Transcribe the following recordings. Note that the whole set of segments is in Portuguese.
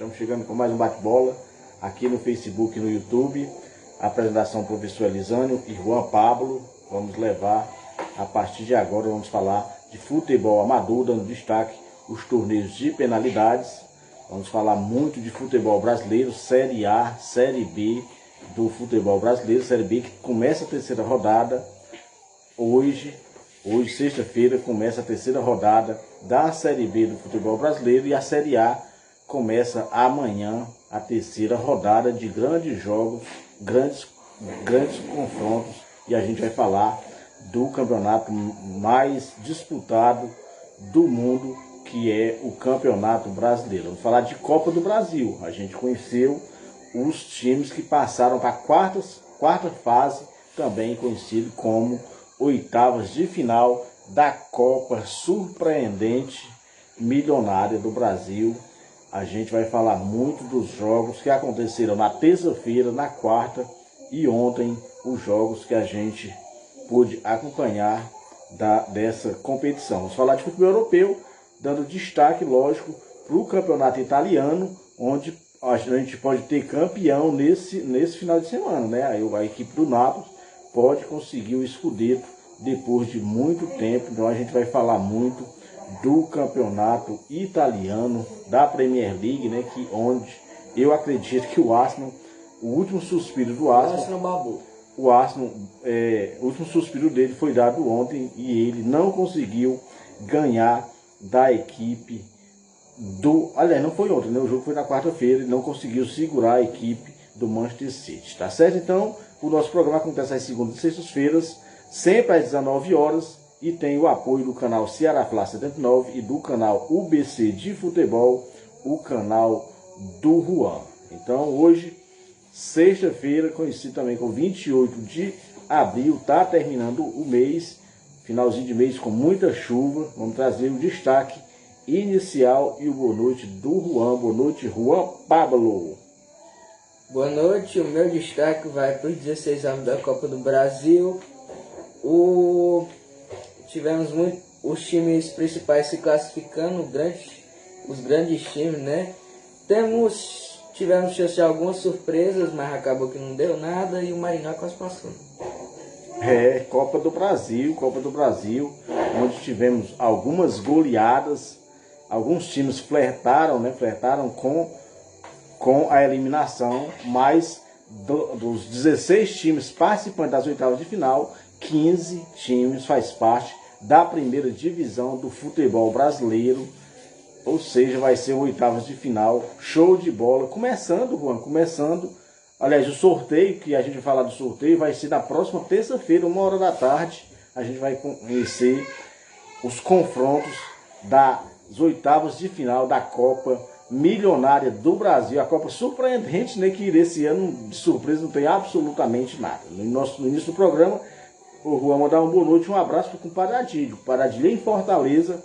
Estamos chegando com mais um bate-bola aqui no Facebook e no YouTube. A apresentação do professor Elisânio e Juan Pablo. Vamos levar, a partir de agora, vamos falar de futebol amador, dando destaque os torneios de penalidades. Vamos falar muito de futebol brasileiro, Série A, Série B do futebol brasileiro, Série B que começa a terceira rodada hoje, sexta-feira, começa a terceira rodada da Série B do futebol brasileiro, e a Série A começa amanhã, a terceira rodada de grandes jogos, grandes confrontos, e a gente vai falar do campeonato mais disputado do mundo, que é o Campeonato Brasileiro. Vamos falar de Copa do Brasil. A gente conheceu os times que passaram para a quarta fase, também conhecido como oitavas de final da Copa Surpreendente Milionária do Brasil. A gente vai falar muito dos jogos que aconteceram na terça-feira, na quarta e ontem, os jogos que a gente pôde acompanhar dessa competição. Vamos falar de futebol europeu, dando destaque, lógico, para o campeonato italiano, onde a gente pode ter campeão nesse final de semana, né? Aí a equipe do Nápoles pode conseguir o Scudetto depois de muito tempo. Então a gente vai falar muito do campeonato italiano, da Premier League, né? Onde eu acredito que o Arsenal, o último suspiro do Arsenal, o último suspiro dele foi dado ontem e ele não conseguiu ganhar da equipe do... Aliás, não foi ontem, né? O jogo foi na quarta-feira e não conseguiu segurar a equipe do Manchester City, tá certo? Então, o nosso programa acontece às segundas e sextas-feiras, sempre às 19 horas, e tem o apoio do canal Ceará Fla 79 e do canal UBC de Futebol, o canal do Juan. Então, hoje, sexta-feira, conhecido também como 28 de abril, tá terminando o mês, finalzinho de mês com muita chuva. Vamos trazer o destaque inicial e o boa noite do Juan. Boa noite, Juan Pablo. Boa noite, o meu destaque vai para os 16 anos da Copa do Brasil. Tivemos os times principais se classificando, os grandes times, né? Tivemos chance de algumas surpresas, mas acabou que não deu nada e o Maringá quase passou. Copa do Brasil, onde tivemos algumas goleadas, alguns times flertaram com a eliminação, mas dos 16 times participantes das oitavas de final, 15 times faz parte da primeira divisão do futebol brasileiro, ou seja, vai ser oitavas de final, show de bola, começando, Juan, aliás, o sorteio, que a gente vai falar do sorteio, vai ser na próxima terça-feira, 1h da tarde. A gente vai conhecer os confrontos das oitavas de final da Copa Milionária do Brasil. A Copa surpreendente, né? Que esse ano, de surpresa, não tem absolutamente nada. No início do programa, o Juan mandar uma boa noite, um abraço para o compadre Adílio. O compadre Adílio em Fortaleza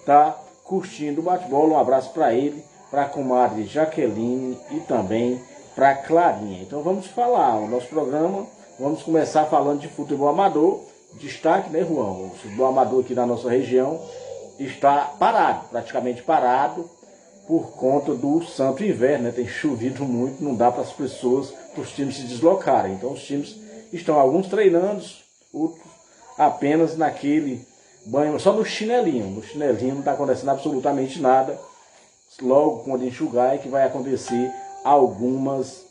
tá curtindo o bate-bola. Um abraço para ele, para a comadre Jaqueline e também para Clarinha. Então vamos falar o nosso programa. Vamos começar falando de futebol amador. Destaque, né, Juan? O futebol amador aqui na nossa região está parado, praticamente parado, por conta do santo inverno, né? Tem chovido muito, não dá para as pessoas, para os times se deslocarem. Então os times estão, alguns treinando, outros apenas naquele banho, só no chinelinho. No chinelinho não está acontecendo absolutamente nada. Logo quando enxugar é que vai acontecer algumas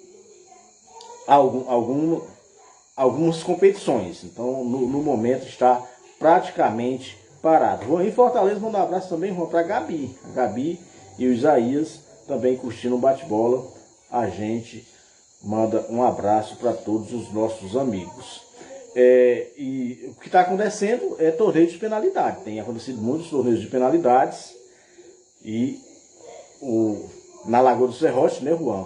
competições. Então no momento está praticamente parado. Vou em Fortaleza mandar um abraço também para a Gabi e o Isaías também curtindo o bate-bola. A gente manda um abraço para todos os nossos amigos. E o que está acontecendo é torneio de penalidade. Tem acontecido muitos torneios de penalidades e na Lagoa do Serrote, né, Juan?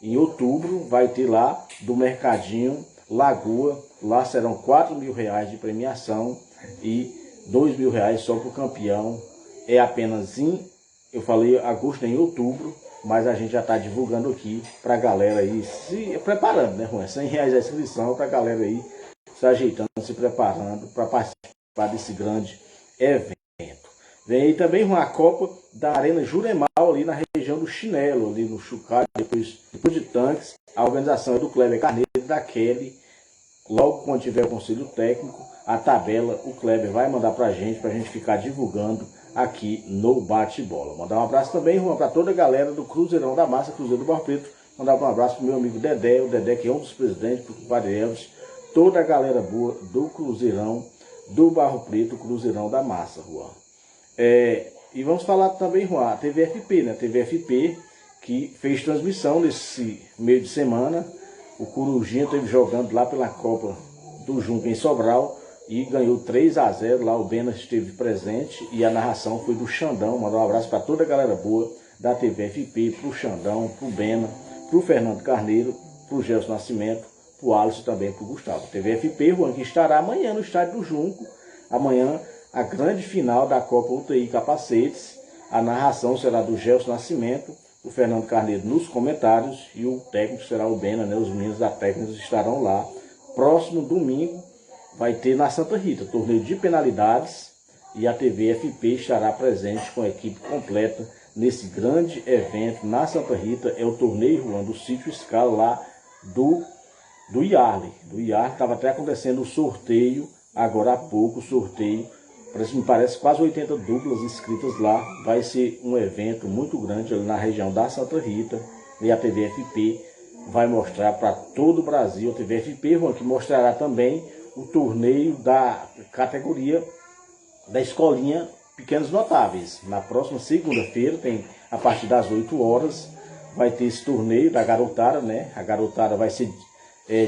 Em outubro vai ter lá do Mercadinho Lagoa. Lá serão R$4.000 de premiação e R$2.000 só para o campeão. É apenas eu falei agosto, em outubro, mas a gente já está divulgando aqui para a galera aí se preparando, né, Juan? R$100 a inscrição para a galera aí se ajeitando, se preparando para participar desse grande evento. Vem aí também uma Copa da Arena Juremal, ali na região do Chinelo, ali no Chucalho, depois de Tanques. A organização é do Kleber Carneiro e da Kelly. Logo quando tiver o conselho técnico, a tabela o Kleber vai mandar pra gente ficar divulgando aqui no Bate-Bola. Mandar um abraço também, Juan, para toda a galera do Cruzeirão da Massa, Cruzeiro do Barro Preto. Mandar um abraço pro meu amigo Dedé, o Dedé que é um dos presidentes, pro Padre Elvis, toda a galera boa do Cruzeirão do Barro Preto, Cruzeirão da Massa, Juan. E vamos falar também, Juan, a TVFP, né? TVFP que fez transmissão nesse meio de semana. O Corujinha esteve jogando lá pela Copa do Junco em Sobral e ganhou 3-0. Lá o Bena esteve presente e a narração foi do Xandão. Mandar um abraço para toda a galera boa da TVFP, pro Xandão, pro Bena, pro Fernando Carneiro, pro Gelson Nascimento, pro Alisson e também pro Gustavo. TVFP, Juan, que estará amanhã no estádio do Junco. Amanhã a grande final da Copa UTI Capacetes. A narração será do Gelson Nascimento, o Fernando Carneiro nos comentários e o técnico será o Bena, né? Os meninos da técnica estarão lá. Próximo domingo vai ter na Santa Rita, torneio de penalidades, e a TVFP estará presente com a equipe completa nesse grande evento na Santa Rita. É o torneio, Juan, do Sítio Scala lá do Iarle. Do Iarle estava até acontecendo o sorteio, agora há pouco o sorteio. Me parece quase 80 duplas inscritas lá. Vai ser um evento muito grande ali na região da Santa Rita. E a TVFP vai mostrar para todo o Brasil. A TVFP, Juan, que mostrará também o torneio da categoria da escolinha Pequenos Notáveis. Na próxima segunda-feira, tem a partir das 8 horas, vai ter esse torneio da garotada, né? A garotada vai ser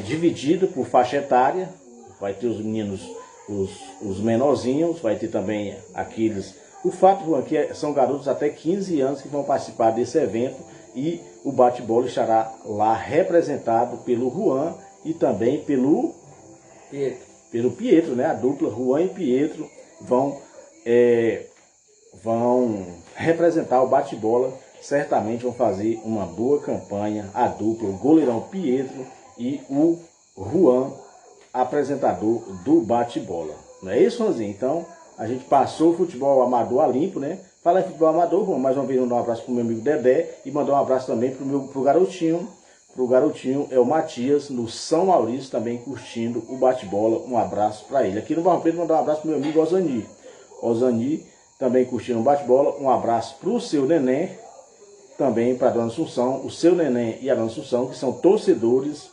dividida por faixa etária. Vai ter os meninos, os menorzinhos, vai ter também aqueles... O fato, Juan, que são garotos até 15 anos que vão participar desse evento, e o bate-bola estará lá representado pelo Juan e também pelo Pietro, né? A dupla Juan e Pietro vão representar o bate-bola. Certamente vão fazer uma boa campanha, a dupla, o goleirão Pietro e o Juan, apresentador do bate-bola. Não é isso, Juanzinho? Então, a gente passou o futebol amador a limpo, né? Fala em futebol amador, Juan, mais uma vez mandar um abraço pro meu amigo Dedé e mandar um abraço também pro garotinho. Pro garotinho é o Matias, no São Maurício, também curtindo o bate-bola. Um abraço para ele. Aqui no Barro Preto, mandar um abraço pro meu amigo Osani. Osani também curtindo o bate-bola. Um abraço pro seu Neném, também para a Dona Assunção. O seu Neném e a Dona Assunção, que são torcedores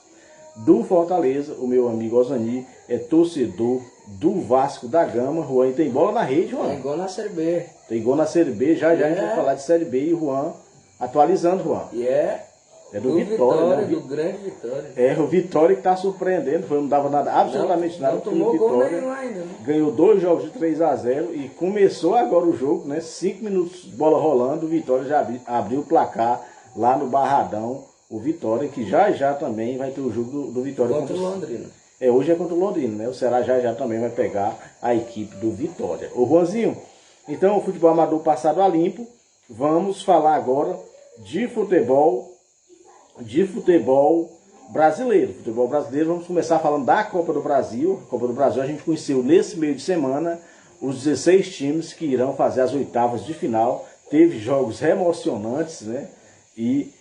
do Fortaleza. O meu amigo Osani é torcedor do Vasco da Gama. Juan, e tem bola na rede, Juan? Tem gol na Série B. Tem gol na Série B, já a gente vai falar de Série B, e o Juan atualizando, Juan. E é do Vitória, né? Do grande Vitória. É, o Vitória que está surpreendendo, não dava nada, absolutamente nada. Não tomou gol nenhum ainda, né? Ganhou 2 jogos de 3-0 e começou agora o jogo, né? 5 minutos, bola rolando, o Vitória já abriu o placar lá no Barradão. O Vitória, que já também vai ter o jogo do Vitória contra o Londrina. Hoje é contra o Londrina, né? O Ceará já também vai pegar a equipe do Vitória. Ô Juanzinho, então o futebol amador passado a limpo. Vamos falar agora de futebol brasileiro. Futebol brasileiro, vamos começar falando da Copa do Brasil. A Copa do Brasil a gente conheceu nesse meio de semana os 16 times que irão fazer as oitavas de final. Teve jogos emocionantes, né? E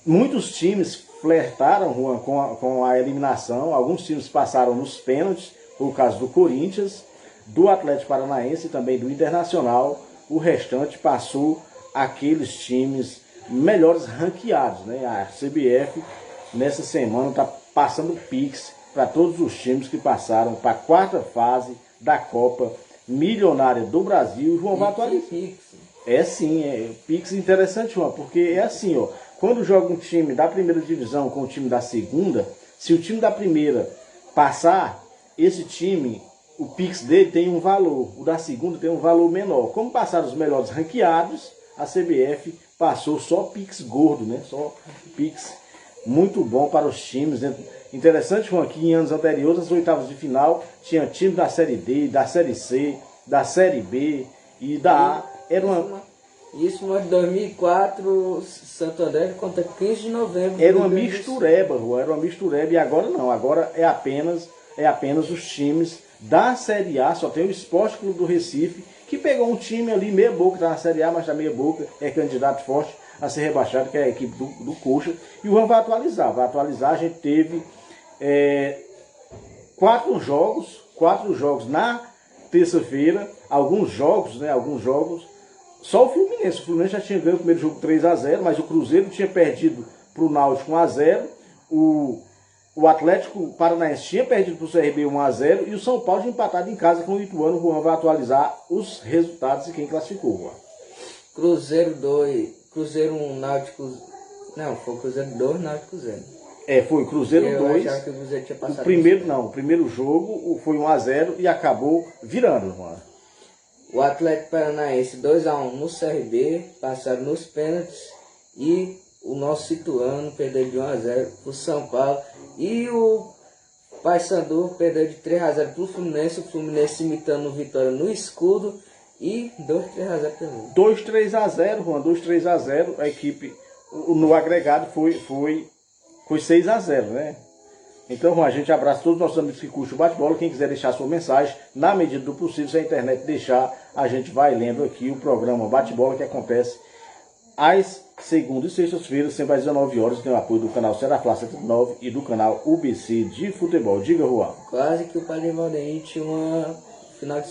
muitos times flertaram, Juan, com a eliminação. Alguns times passaram nos pênaltis, por causa do Corinthians, do Atlético Paranaense e também do Internacional. O restante passou aqueles times melhores ranqueados, né? A CBF nessa semana está passando Pix para todos os times que passaram para a quarta fase da Copa Milionária do Brasil. João vai atualizar. É sim, Pix interessante, João, porque é assim, ó. Quando joga um time da primeira divisão com o time da segunda, se o time da primeira passar, esse time, o Pix dele tem um valor, o da segunda tem um valor menor. Como passaram os melhores ranqueados, a CBF passou só Pix gordo, né? Só Pix muito bom para os times, né? Interessante, João, que em anos anteriores, as oitavas de final, tinha time da Série D, da Série C, da Série B e da A. Isso em 2004, Santo André contra 15 de novembro. Era uma mistureba, Juan, era uma mistureba, e agora não, agora é apenas os times da Série A. Só tem o Esporte Clube do Recife, que pegou um time ali meia boca, está na Série A, mas está meia boca, é candidato forte a ser rebaixado, que é a equipe do Coxa. E o Juan vai atualizar. A gente teve 4 jogos na terça-feira, alguns jogos, só o Fluminense já tinha ganho o primeiro jogo 3-0, mas o Cruzeiro tinha perdido para o Náutico 1-0, o Atlético Paranaense tinha perdido para o CRB 1-0 e o São Paulo tinha empatado em casa com o Ituano. O Juan vai atualizar os resultados e quem classificou, Juan. Cruzeiro 2, Cruzeiro 1, Náutico... Não, foi Cruzeiro 2, Náutico 0. Foi Cruzeiro 2. Eu achava que o Cruzeiro tinha passado. O primeiro jogo foi 1-0 e acabou virando, Juan. O Atlético Paranaense 2-1 no CRB, passaram nos pênaltis e o nosso Ituano perdeu de 1-0 para o São Paulo. E o Paysandu perdeu de 3-0 para o Fluminense imitando vitória no escudo e 2-3-0 também. 2-3-0, Juan, 2-3-0, a equipe no agregado foi 6-0, né? Então, Juan, a gente abraça todos os nossos amigos que curtem o bate-bola. Quem quiser deixar sua mensagem, na medida do possível, se a internet deixar, a gente vai lendo aqui o programa Bate-Bola, que acontece às segundas e sextas-feiras, sempre às 19 horas, tem o apoio do canal Seraflá 79 e do canal UBC de futebol. Diga, Juan. Quase que o Padre Valdeir tinha uma final de...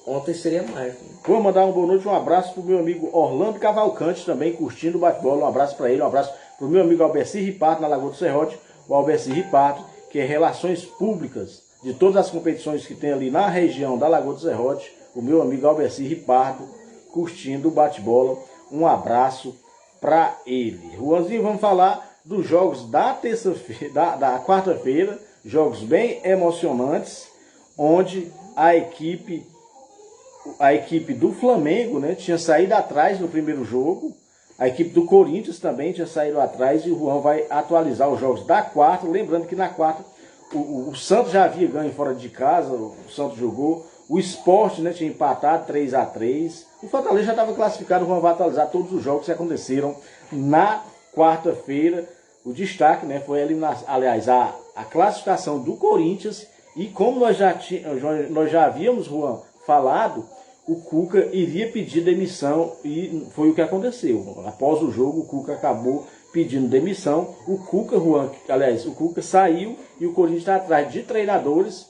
Ontem seria mais. Né? Vou mandar uma boa noite, um abraço pro meu amigo Orlando Cavalcante, também curtindo o bate-bola. Um abraço para ele, um abraço pro meu amigo Alberci Riparto, na Lagoa do Serrote. O Alberci Riparto, que é relações públicas de todas as competições que tem ali na região da Lagoa do Serrote. O meu amigo Alberci Riparto, curtindo o bate-bola. Um abraço para ele. Juanzinho, vamos falar dos jogos da terça-feira, da quarta-feira, jogos bem emocionantes, onde a equipe do Flamengo, né, tinha saído atrás no primeiro jogo, a equipe do Corinthians também tinha saído atrás, e o Juan vai atualizar os jogos da quarta, lembrando que na quarta o Santos já havia ganho fora de casa, o Santos jogou, o Sport, né, tinha empatado 3-3, o Fortaleza já estava classificado. O Juan vai atualizar todos os jogos que aconteceram na quarta-feira. O destaque, né, foi a classificação do Corinthians, e como nós já havíamos, Juan, falado, o Cuca iria pedir demissão, e foi o que aconteceu. Após o jogo, o Cuca acabou pedindo demissão. O Cuca, Juan, o Cuca saiu e o Corinthians está atrás de treinadores,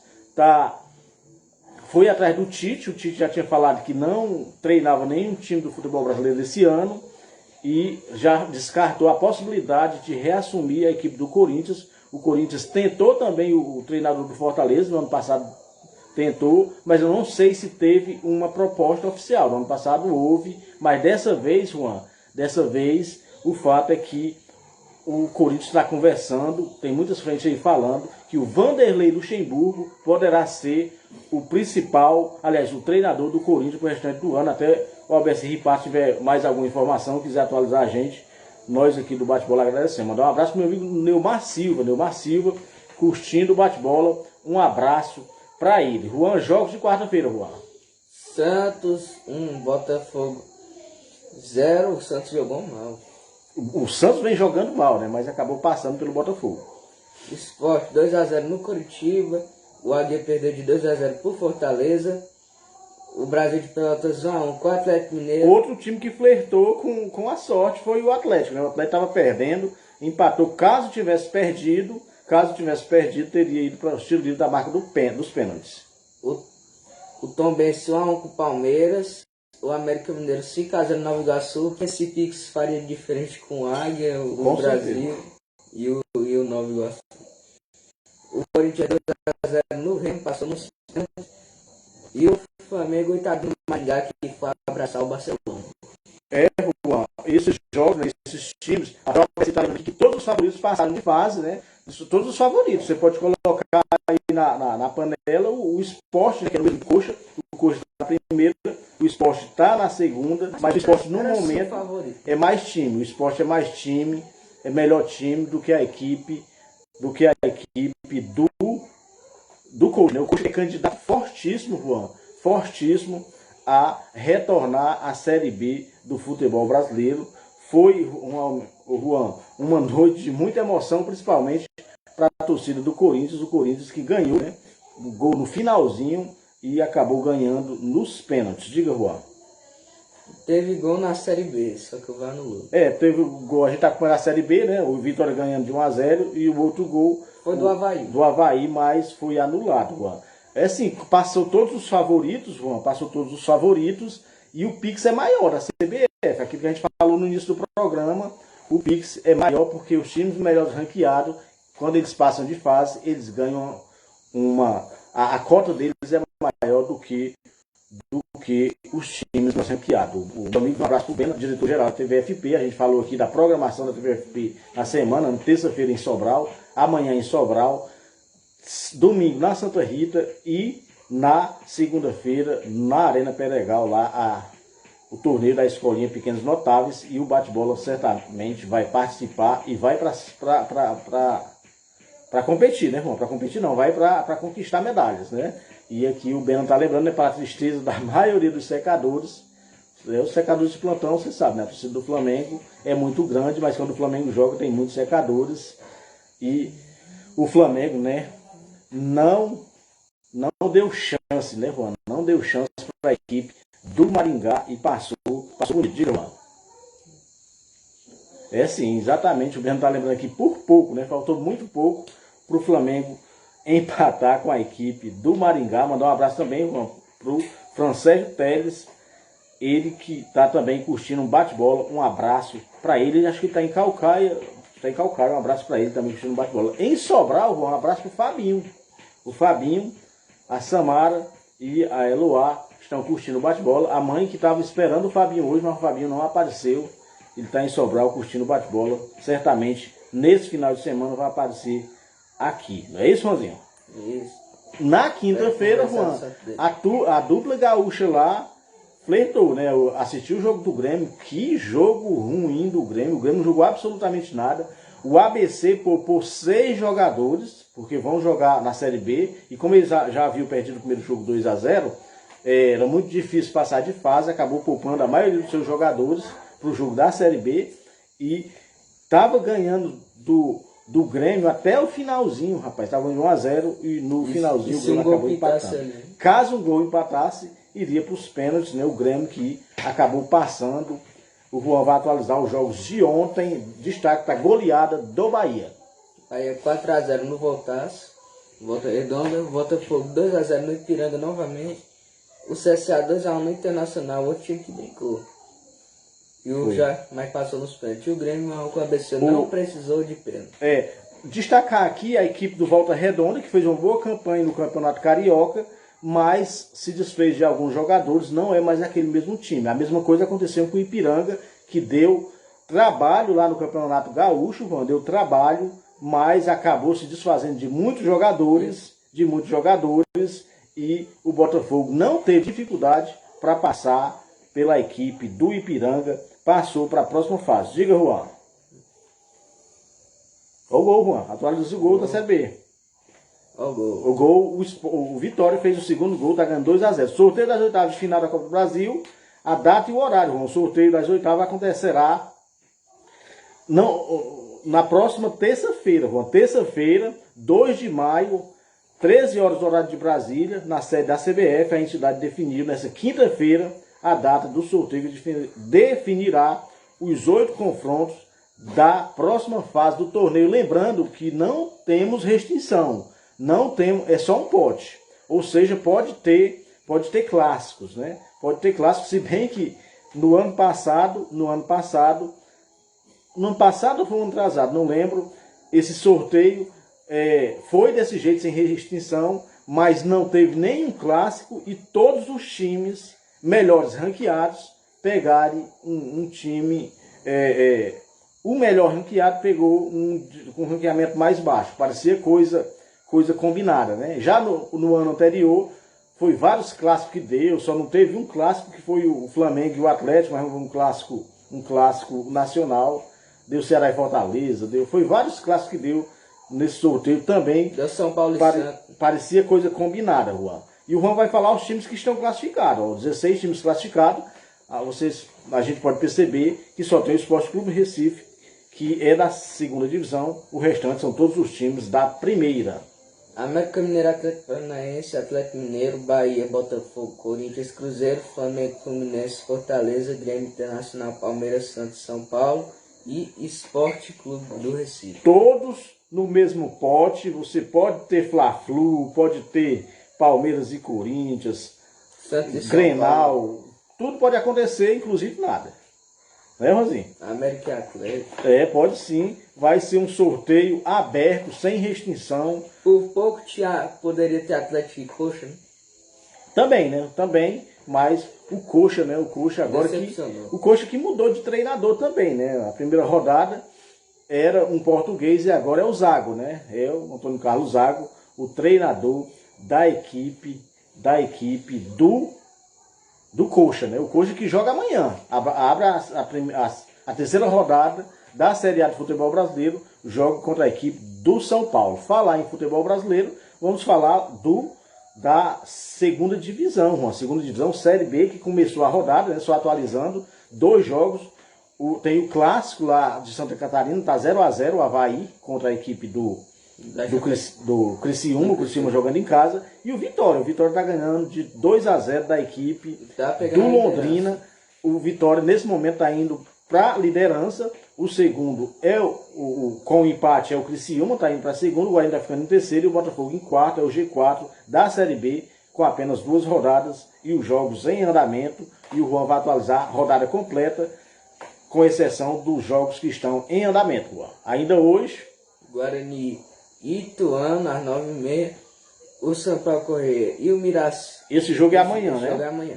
foi atrás do Tite. O Tite já tinha falado que não treinava nenhum time do futebol brasileiro esse ano e já descartou a possibilidade de reassumir a equipe do Corinthians. O Corinthians tentou também o treinador do Fortaleza, no ano passado tentou, mas eu não sei se teve uma proposta oficial. No ano passado houve, mas dessa vez, Juan, o fato é que o Corinthians está conversando, tem muitas frentes aí falando que o Vanderlei Luxemburgo poderá ser o principal, o treinador do Corinthians para o restante do ano, até o Alberto Riparto tiver mais alguma informação, quiser atualizar a gente, nós aqui do Bate-Bola agradecemos. Mandar um abraço para o meu amigo Neumar Silva, curtindo o Bate-Bola, um abraço para ele. Juan, jogos de quarta-feira, Juan. Santos 1, Botafogo 0, o Santos jogou mal. O Santos vem jogando mal, né? Mas acabou passando pelo Botafogo. Sport 2-0 no Curitiba. O Águia perdeu de 2-0 por Fortaleza. O Brasil de Pelotas 1-1 com o Atlético Mineiro. Outro time que flertou com a sorte foi o Atlético, né? O Atlético estava perdendo, empatou. Caso tivesse perdido, teria ido para o estilo livre da marca dos pênaltis. O Tombense 1-1 com o Palmeiras. O América Mineiro 5-0 no Nova Iguaçu. Esse Pix faria diferente com o Águia, o Brasil e o Nova Iguaçu. O Corinthians 2-0 no Remo, passou nos pênaltis. E o Flamengo 8-1 no Maringá, que foi abraçar o Barcelona. Juan, esses jogos, né, esses times, a própria que todos os favoritos passaram de fase, né? Todos os favoritos. Você pode colocar aí na panela o Sport, né, que é o mesmo Coxa. O Coxa está na primeira, o Sport está na segunda, mas o Sport no momento é mais time. O Sport é mais time, é melhor time do que a equipe do Coxa. Né? O Coxa é candidato fortíssimo, Juan, fortíssimo a retornar à Série B do futebol brasileiro. Foi, Juan, uma noite de muita emoção, principalmente para a torcida do Corinthians. O Corinthians que ganhou, né, o gol no finalzinho e acabou ganhando nos pênaltis. Diga, Juan. Teve gol na Série B, só que o VAR anulou. Teve o gol, a gente tá acompanhando a Série B, né? O Vitória ganhando de 1-0 e o outro gol foi do Avaí. Do Avaí, mas foi anulado, Juan. Assim, passou todos os favoritos, Juan, passou todos os favoritos e o Pix é maior, a CBF, aquilo que a gente falou no início do programa, o Pix é maior porque os times melhores ranqueados, quando eles passam de fase, eles ganham a cota deles é maior do que os times ranqueados. O amigo, um abraço pro Beno, diretor-geral da TVFP, a gente falou aqui da programação da TVFP na semana, na terça-feira em Sobral, amanhã em Sobral, domingo na Santa Rita e na segunda-feira na Arena Pedregal, lá o torneio da Escolinha Pequenos Notáveis, e o bate-bola certamente vai participar e vai para competir, né, Juan? Para competir não, vai para conquistar medalhas, né? E aqui o Beno tá lembrando, né, para a tristeza da maioria dos secadores, os secadores de plantão, você sabe, né? A torcida do Flamengo é muito grande, mas quando o Flamengo joga tem muitos secadores e o Flamengo, né, não deu chance, né, Juan? Não deu chance para a equipe do Maringá e passou bonito. Diga, mano. Sim, exatamente, o Beno tá lembrando aqui por pouco, né? Faltou muito pouco para o Flamengo empatar com a equipe do Maringá. Mandar um abraço também para o Francésio Teles, ele que está também curtindo um bate-bola. Um abraço para ele, acho que está em Calcaia. Um abraço para ele também curtindo um bate-bola. Em Sobral, um abraço para o Fabinho. O Fabinho, a Samara e a Eloá estão curtindo o bate-bola. A mãe que estava esperando o Fabinho hoje, mas o Fabinho não apareceu. Ele está em Sobral curtindo o bate-bola. Certamente, nesse final de semana vai aparecer aqui. Não é isso, Juanzinho? Isso. Na quinta-feira, Juan, a dupla gaúcha lá flertou, né? Assistiu o jogo do Grêmio. Que jogo ruim do Grêmio. O Grêmio não jogou absolutamente nada. O ABC poupou 6 jogadores, porque vão jogar na Série B. E como eles já haviam perdido o primeiro jogo 2-0, era muito difícil passar de fase. Acabou poupando a maioria dos seus jogadores para o jogo da Série B. E estava ganhando do Grêmio até o finalzinho, rapaz. Estava em 1-0 e no finalzinho o Grêmio acabou empatando. Caso o gol empatasse, iria para os pênaltis, né? O Grêmio que acabou passando. O Juan vai atualizar os jogos de ontem. Destaque para a goleada do Bahia. Bahia 4-0 no Voltaço. Volta Redonda. Botafogo 2-0 no Ipiranga novamente. O CSA 2-1 no Internacional. Outro time que brincou. E mas passou nos pênaltis. E o Grêmio com a ABC não precisou de pênalti. Destacar aqui a equipe do Volta Redonda, que fez uma boa campanha no Campeonato Carioca, mas se desfez de alguns jogadores, não é mais aquele mesmo time. A mesma coisa aconteceu com o Ipiranga, que deu trabalho lá no Campeonato Gaúcho, deu trabalho, mas acabou se desfazendo de muitos jogadores, e o Botafogo não teve dificuldade para passar pela equipe do Ipiranga, passou para a próxima fase. Diga, Juan. Olha o gol, Juan. Atualiza o gol da Série B. O Vitória fez o segundo gol, está ganhando 2-0. Sorteio das oitavas de final da Copa do Brasil. A data e o horário, Juan. O sorteio das oitavas acontecerá na próxima terça-feira, Juan. Terça-feira, 2 de maio, 13 horas do horário de Brasília, na sede da CBF. A entidade definiu nessa quinta-feira a data do sorteio que definirá os 8 confrontos da próxima fase do torneio. Lembrando que não temos restrição, é só um pote, ou seja, pode ter clássicos, né? Pode ter clássicos, se bem que no ano passado ou foi um ano atrasado, não lembro, esse sorteio foi desse jeito, sem restrição, mas não teve nenhum clássico e todos os times melhores ranqueados pegarem um time, o melhor ranqueado pegou com um ranqueamento mais baixo, parecia coisa combinada, né? Já no ano anterior foi vários clássicos que deu, só não teve um clássico que foi o Flamengo e o Atlético, mas um clássico nacional, deu Ceará e Fortaleza, foi vários clássicos que deu nesse sorteio também. Deu São Paulo e parecia coisa combinada, Juan. E o Juan vai falar os times que estão classificados. 16 times classificados. A gente pode perceber que só tem o Esporte Clube Recife, que é da segunda divisão. O restante são todos os times da primeira. América Mineiro, Atlético Paranaense, Atlético Mineiro, Bahia, Botafogo, Corinthians, Cruzeiro, Flamengo, Fluminense, Fortaleza, Grêmio Internacional, Palmeiras, Santos, São Paulo e Esporte Clube do Recife. Todos no mesmo pote. Você pode ter Fla-Flu, pode ter Palmeiras e Corinthians, Santos e São Grenal, Paulo. tudo pode acontecer, inclusive nada. Né, Rosinho? América e Atlético. Pode sim. Vai ser um sorteio aberto, sem restrição. Por pouco poderia ter Atlético e Coxa, né? Também, né? Também, mas o Coxa, né? O Coxa agora o Coxa que mudou de treinador também, né? A primeira rodada era um português e agora é o Zago, né? É o Antônio Carlos Zago, o treinador da equipe do Coxa, né? O Coxa que joga amanhã. Abre a terceira rodada da Série A do futebol brasileiro, joga contra a equipe do São Paulo. Falar em futebol brasileiro, vamos falar da segunda divisão, a segunda divisão Série B, que começou a rodada, né? Só atualizando, 2 jogos. Tem o clássico lá de Santa Catarina, tá 0-0 o Avaí contra a equipe do Criciúma, o Criciúma jogando em casa, e o Vitória está ganhando de 2-0 da equipe do Londrina. O Vitória nesse momento está indo para a liderança. O segundo com o empate é o Criciúma, está indo para segundo, o Guarani está ficando em terceiro e o Botafogo em quarto, é o G4 da Série B, com apenas 2 rodadas e os jogos em andamento, e o Juan vai atualizar a rodada completa, com exceção dos jogos que estão em andamento, Juan. Ainda hoje, Guarani e Ituano, às 9h30, o Sampaio Corrêa e o Miraci. Esse jogo é amanhã, né? Esse jogo é amanhã.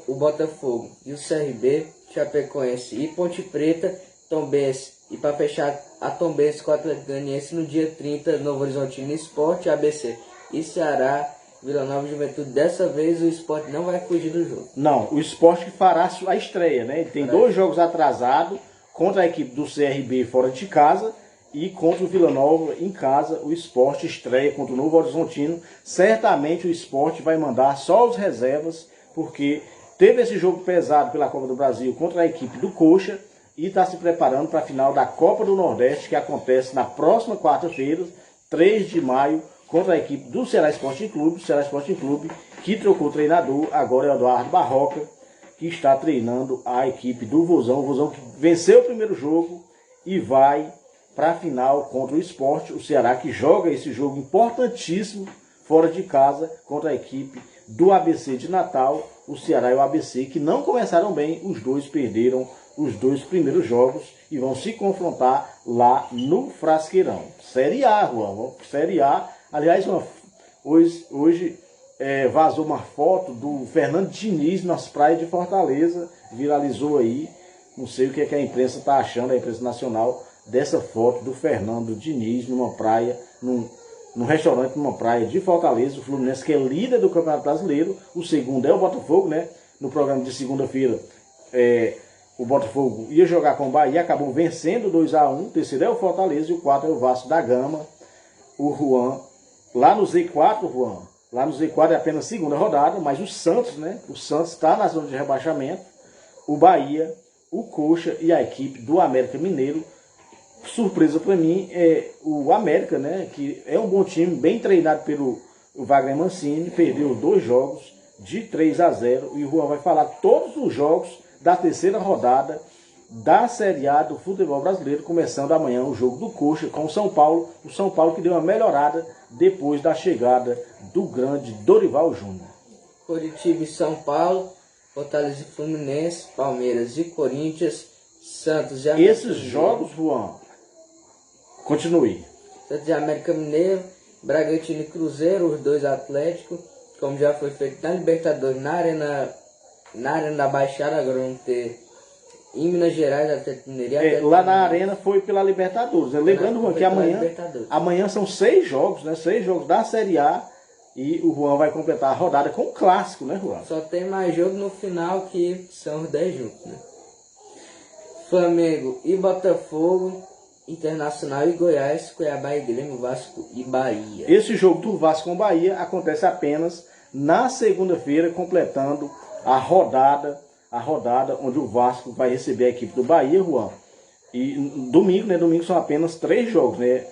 O Botafogo e o CRB, Chapecoense e Ponte Preta, Tombense. E para fechar, a Tombense com o Atlético Goianiense no dia 30, Novo Horizontino Sport, ABC e Ceará, Vila Nova e Juventude. Dessa vez o Sport não vai fugir do jogo. Não, o Sport que fará a estreia, né? Ele tem 2 jogos atrasados, contra a equipe do CRB fora de casa e contra o Vila Nova em casa. O Sport estreia contra o Novo Horizontino. Certamente o Sport vai mandar só os reservas, porque teve esse jogo pesado pela Copa do Brasil contra a equipe do Coxa e está se preparando para a final da Copa do Nordeste, que acontece na próxima quarta-feira, 3 de maio, contra a equipe do Ceará Sporting Clube. O Ceará Sporting Clube que trocou o treinador, agora é o Eduardo Barroca, que está treinando a equipe do Vozão. O Vozão que venceu o primeiro jogo e vai para a final contra o Sport. O Ceará que joga esse jogo importantíssimo fora de casa contra a equipe do ABC de Natal. O Ceará e o ABC que não começaram bem, os dois perderam os 2 primeiros jogos e vão se confrontar lá no Frasqueirão. Série A, Juan. Série A. Aliás, hoje vazou uma foto do Fernando Diniz nas praias de Fortaleza, viralizou aí. Não sei o que a imprensa está achando, a imprensa nacional, dessa foto do Fernando Diniz numa praia, num restaurante, numa praia de Fortaleza. O Fluminense, que é líder do Campeonato Brasileiro, o segundo é o Botafogo, né? No programa de segunda-feira, o Botafogo ia jogar com o Bahia, acabou vencendo 2-1, o terceiro é o Fortaleza e o 4 é o Vasco da Gama. O Juan, lá no Z4, Juan, lá no Z4 é apenas a segunda rodada, mas o Santos, né? O Santos está na zona de rebaixamento. O Bahia, o Coxa e a equipe do América Mineiro. Surpresa para mim é o América, né? Que é um bom time, bem treinado pelo Wagner Mancini. Perdeu 2 jogos de 3-0. E o Juan vai falar todos os jogos da terceira rodada da Série A do futebol brasileiro, começando amanhã o jogo do Coxa com o São Paulo. O São Paulo que deu uma melhorada depois da chegada do grande Dorival Júnior. Coritiba e São Paulo, Fortaleza e Fluminense, Palmeiras e Corinthians, Santos e América Esses jogos, Juan, continue. Santos e América Mineiro, Bragantino e Cruzeiro, os 2 Atléticos, como já foi feito na Libertadores, na Arena da Baixada. Agora vamos ter em Minas Gerais, Atlético Mineiro. Lá na Arena foi pela Libertadores. Lembrando, Juan, que amanhã são 6 jogos, né? 6 jogos da Série A. E o Juan vai completar a rodada com um clássico, né, Juan? Só tem mais jogo no final, que são os 10 juntos, né? Flamengo e Botafogo, Internacional e Goiás, Cuiabá e Grêmio, Vasco e Bahia. Esse jogo do Vasco com Bahia acontece apenas na segunda-feira, completando a rodada onde o Vasco vai receber a equipe do Bahia, Juan. E domingo, né? Domingo são apenas 3 jogos, né?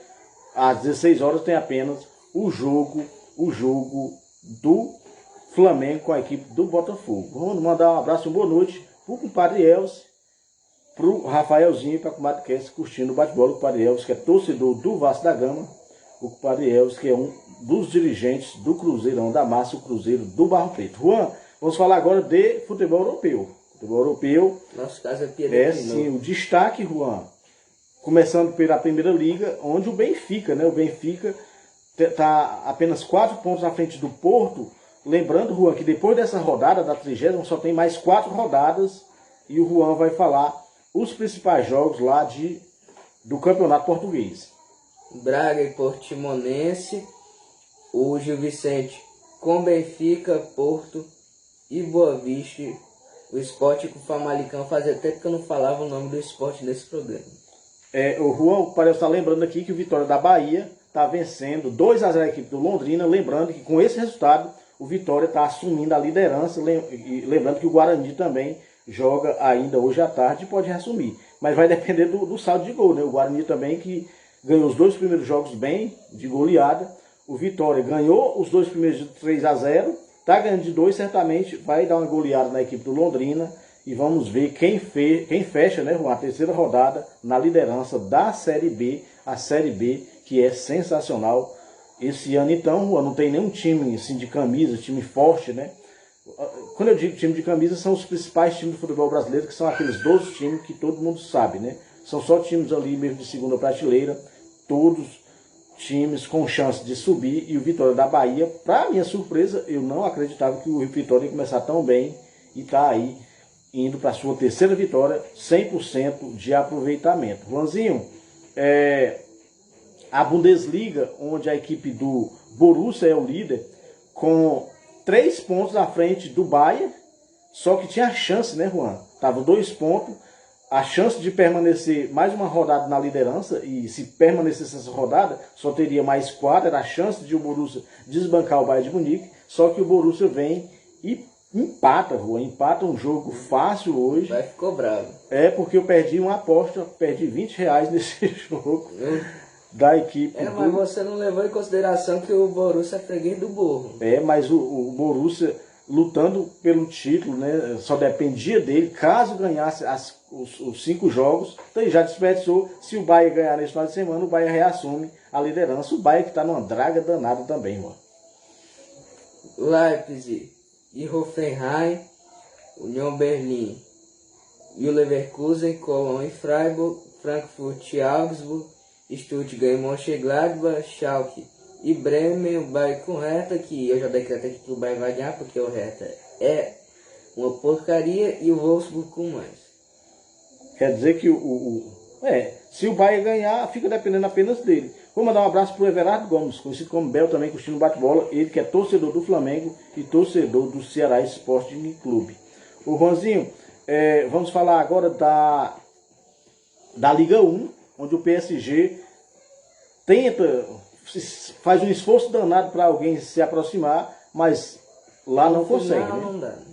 Às 16 horas tem apenas o jogo do Flamengo com a equipe do Botafogo. Vamos mandar um abraço e uma boa noite pro compadre Elvis, pro Rafaelzinho e pra comadre Kess curtindo o bate-bola. O compadre Elvis, que é torcedor do Vasco da Gama. O compadre Elvis, que é um dos dirigentes do Cruzeirão da Massa, o Cruzeiro do Barro Preto. Juan, vamos falar agora de futebol europeu. Futebol europeu. Nosso caso é sim o destaque, Juan. Começando pela Primeira Liga, onde o Benfica, né? O Benfica está apenas 4 pontos à frente do Porto. Lembrando, Juan, que depois dessa rodada, da 30ª, só tem mais 4 rodadas. E o Juan vai falar os principais jogos lá do Campeonato Português. Braga e Portimonense, o Gil Vicente com Benfica, Porto e Boa Vista, o Sport com o Famalicão. Fazia tempo que eu não falava o nome do Sport nesse programa. O Juan parece estar lembrando aqui que o Vitória da Bahia está vencendo 2-0 a equipe do Londrina. Lembrando que com esse resultado o Vitória está assumindo a liderança. E lembrando que o Guarani também joga ainda hoje à tarde e pode reassumir. Mas vai depender do saldo de gol, né? O Guarani também, que ganhou os 2 primeiros jogos bem, de goleada. O Vitória ganhou os 2 primeiros de 3-0. Está ganhando de 2, certamente vai dar uma goleada na equipe do Londrina. E vamos ver quem fecha, né, a terceira rodada na liderança da Série B. A Série B, que é sensacional. Esse ano, então, Juan, não tem nenhum time assim, de camisa, time forte, né? Quando eu digo time de camisa, são os principais times do futebol brasileiro, que são aqueles 12 times que todo mundo sabe, né? São só times ali mesmo de segunda prateleira, todos times com chance de subir. E o Vitória da Bahia, para minha surpresa, eu não acreditava que o Vitória ia começar tão bem e tá aí indo para a sua terceira vitória, 100% de aproveitamento. Juanzinho, a Bundesliga, onde a equipe do Borussia é o líder, com 3 pontos à frente do Bayern, só que tinha a chance, né, Juan? Tava 2 pontos, a chance de permanecer mais uma rodada na liderança, e se permanecesse essa rodada, só teria mais 4, era a chance de o Borussia desbancar o Bayern de Munique, só que o Borussia vem e empata, Juan, empata um jogo fácil hoje. Vai ficou bravo. Porque eu perdi uma aposta, perdi R$20 nesse jogo da equipe. Mas você não levou em consideração que o Borussia é freguês do burro. Mas o Borussia lutando pelo título, né? Só dependia dele. Caso ganhasse os 5 jogos, então ele já desperdiçou. Se o Bayern ganhar nesse final de semana, o Bayern reassume a liderança. O Bayern que está numa draga danada também, Juan. Leipzig e Hoffenheim, União Berlim e o Leverkusen, Cologne e Freiburg, Frankfurt e Augsburg, Stuttgart e Mönchengladbach, Schalke e Bremen, o Bayern com Hertha, que eu já decretei que o Bayern vai ganhar, porque o Hertha é uma porcaria, e o Wolfsburg com mais. Quer dizer que se o Bayern ganhar, fica dependendo apenas dele. Vou mandar um abraço para o Everardo Gomes, conhecido como Bel, também curtindo bate-bola. Ele que é torcedor do Flamengo e torcedor do Ceará Sporting Clube. O Juanzinho, vamos falar agora da Liga 1, onde o PSG faz um esforço danado para alguém se aproximar, mas lá não consegue.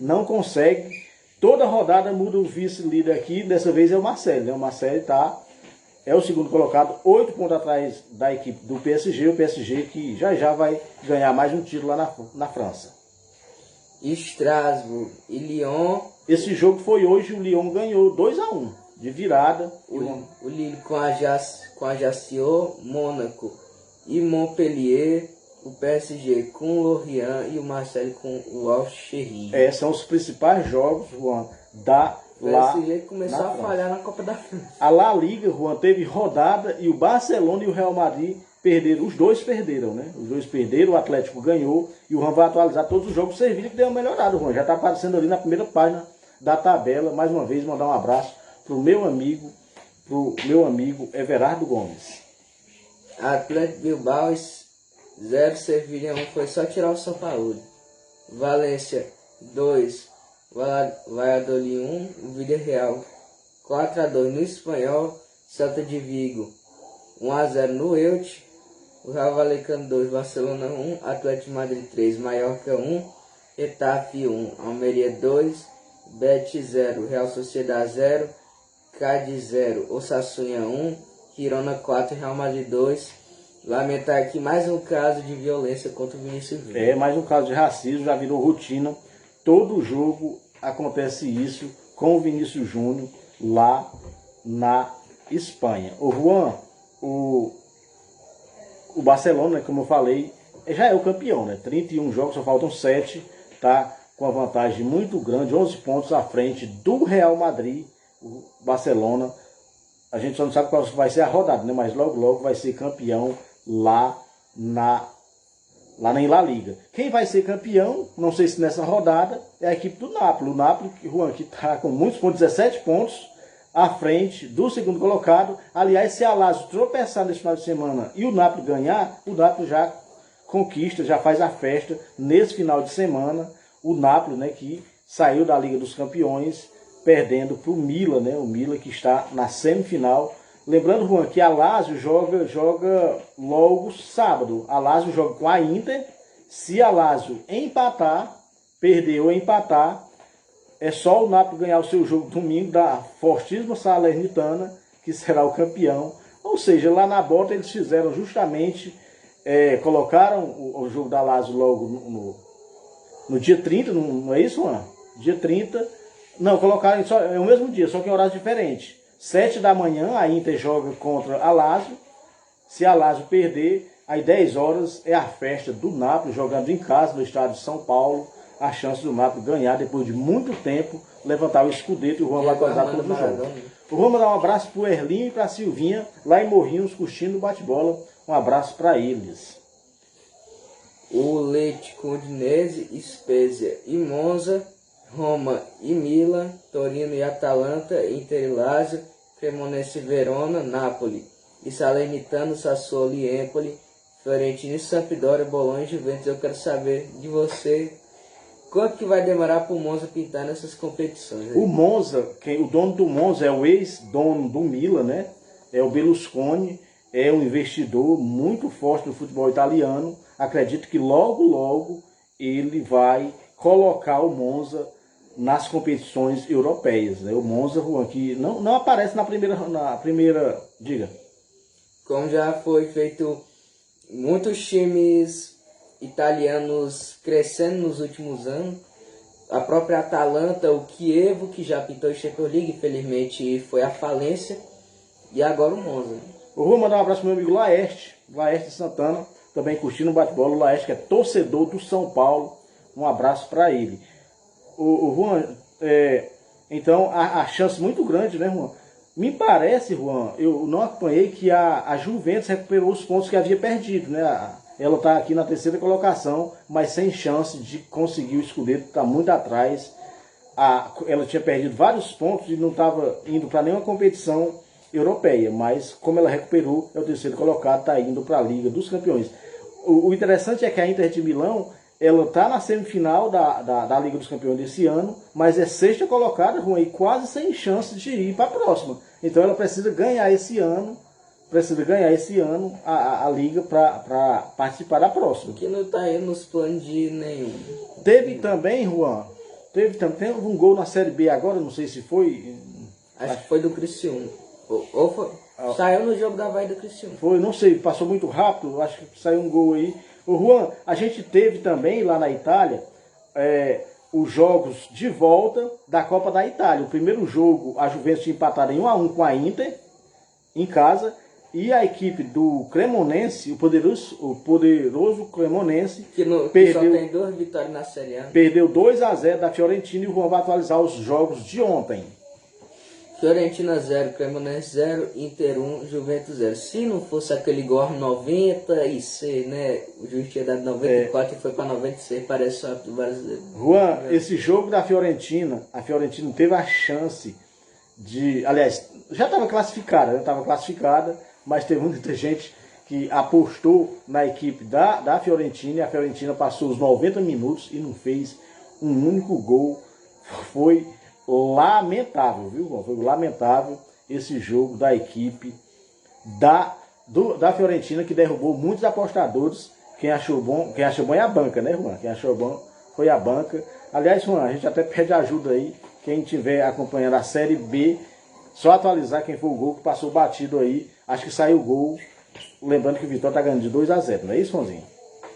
Não consegue. Toda rodada muda o vice-líder aqui, dessa vez é o Marseille, né? O Marseille é o segundo colocado, 8 pontos atrás da equipe do PSG, o PSG que já vai ganhar mais um título lá na França. Strasbourg e Lyon. Esse jogo foi hoje, o Lyon ganhou 2-1 de virada. O Lille com a Ajaccio, Mônaco e Montpellier, o PSG com o Lorient e o Marseille com o Alcheri. São os principais jogos, Juan, o PSG começou a falhar na Copa da França. A La Liga, Juan, teve rodada e o Barcelona e o Real Madrid perderam. Os dois perderam, né? Os dois perderam, o Atlético ganhou e o Juan vai atualizar todos os jogos. O Sevilha que deu uma melhorada, Juan. Já está aparecendo ali na primeira página da tabela. Mais uma vez, mandar um abraço pro meu amigo Everardo Gomes. Atlético Bilbao 0, Sevilha 1, foi só tirar o São Paulo. Valência 2, Valladolid 1, Villarreal 4-2 no Espanhol, Celta de Vigo 1-0 no Elche, o Real Vallecano 2, Barcelona 1, Atlético de Madrid 3, Mallorca 1, Getafe 1, Almeria 2, Betis 0, Real Sociedad 0, Cádiz 0, Osasuna 1, Girona 4, Real Madrid 2. Lamentar aqui mais um caso de violência contra o Vinícius Júnior. Mais um caso de racismo, já virou rotina. Todo jogo acontece isso com o Vinícius Júnior lá na Espanha. O Juan, o Barcelona, como eu falei, já é o campeão, né? 31 jogos, só faltam 7, tá com a vantagem muito grande, 11 pontos à frente do Real Madrid. O Barcelona, a gente só não sabe qual vai ser a rodada, né? Mas logo logo vai ser campeão lá na La Liga. Quem vai ser campeão, não sei se nessa rodada, é a equipe do Napoli. O Napoli, Juan, que está com muitos pontos, 17 pontos à frente do segundo colocado. Aliás, se a Lazio tropeçar nesse final de semana e o Napoli ganhar, o Napoli já conquista, já faz a festa nesse final de semana. O Napoli, né, que saiu da Liga dos Campeões, perdendo para o Milan, né, o Milan que está na semifinal. Lembrando, Juan, que a Lazio joga logo sábado. A Lazio joga com a Inter. Se a Lazio empatar, perder ou empatar, é só o Napoli ganhar o seu jogo domingo da fortíssima Salernitana, que será o campeão. Ou seja, lá na bota eles fizeram justamente, colocaram o jogo da Lazio logo no dia 30, não é isso, Juan? Dia 30, não, colocaram só, é o mesmo dia, só que em horário diferente. 7 da manhã a Inter joga contra a Lazio. Se a Lazio perder, às 10 horas é a festa do Napoli, jogando em casa no estádio de São Paulo. A chance do Napoli ganhar depois de muito tempo, levantar o escudeto e o Juan vai acordar todos os jogos. O Juan mandar um abraço para o Erlinho e para a Silvinha, lá em Morrinhos, curtindo o bate-bola. Um abraço para eles. O Leite com Udinese, Spezia e Monza, Roma e Milan, Torino e Atalanta, Inter e Lazio, Cremonese e Verona, Napoli e Salernitano, Sassuolo e Empoli, Fiorentina e Sampdoria, Bolonha e Juventus. Eu quero saber de você, quanto que vai demorar para o Monza pintar nessas competições aí? O Monza, o dono do Monza é o ex-dono do Milan, né? É o Berlusconi, é um investidor muito forte no futebol italiano. Acredito que logo, logo ele vai colocar o Monza nas competições europeias, né? O Monza, Juan, que não aparece na primeira, diga. Como já foi feito muitos times italianos crescendo nos últimos anos, a própria Atalanta, o Chievo, que já pintou a Champions League, infelizmente foi à falência, e agora o Monza. Eu vou mandar um abraço para o meu amigo Laerte Santana, também curtindo o bate-bola. O Laerte, que é torcedor do São Paulo, um abraço para ele. O Juan, então a chance muito grande, né, Juan? Me parece, Juan, eu não acompanhei, que a Juventus recuperou os pontos que havia perdido, né? Ela está aqui na terceira colocação, mas sem chance de conseguir o Scudetto, está muito atrás. Ela tinha perdido vários pontos e não estava indo para nenhuma competição europeia, mas como ela recuperou, é o terceiro colocado, está indo para a Liga dos Campeões. O interessante é que a Inter de Milão, ela está na semifinal da Liga dos Campeões desse ano, mas é sexta colocada, Juan, e quase sem chance de ir para a próxima. Então ela precisa ganhar esse ano, a Liga para participar da próxima. Que não está indo nos planos de nenhum. Teve também, Juan, teve um gol na Série B agora, não sei se foi. Acho que foi do Criciúma. Ou foi? Saiu no jogo da Vai do Criciúma. Foi, não sei, passou muito rápido, acho que saiu um gol aí. O Juan, a gente teve também lá na Itália os jogos de volta da Copa da Itália. O primeiro jogo, a Juventus tinha empatado em 1-1 com a Inter, em casa, e a equipe do Cremonense, o poderoso Cremonense, que só tem 2 vitórias na Série A. Perdeu 2-0 da Fiorentina, e o Juan vai atualizar os jogos de ontem. Fiorentina 0, Cremonense 0, Inter 1, Juventus 0. Se não fosse aquele gol 96, né? O juiz tinha dado 94 e foi para 96, parece só do brasileiro. Juan, esse jogo da Fiorentina, a Fiorentina teve a chance de... Aliás, já estava classificada, mas teve muita gente que apostou na equipe da Fiorentina, e a Fiorentina passou os 90 minutos e não fez um único gol. Foi lamentável, viu, Juan? Foi lamentável esse jogo da equipe da Fiorentina, que derrubou muitos apostadores. Quem achou bom é a banca, né, Juan? Quem achou bom foi a banca. Aliás, Juan, a gente até pede ajuda aí, quem estiver acompanhando a Série B Só atualizar quem foi o gol que passou batido aí. Acho que saiu o gol. Lembrando que o Vitória tá ganhando de 2-0, não é isso, Juanzinho?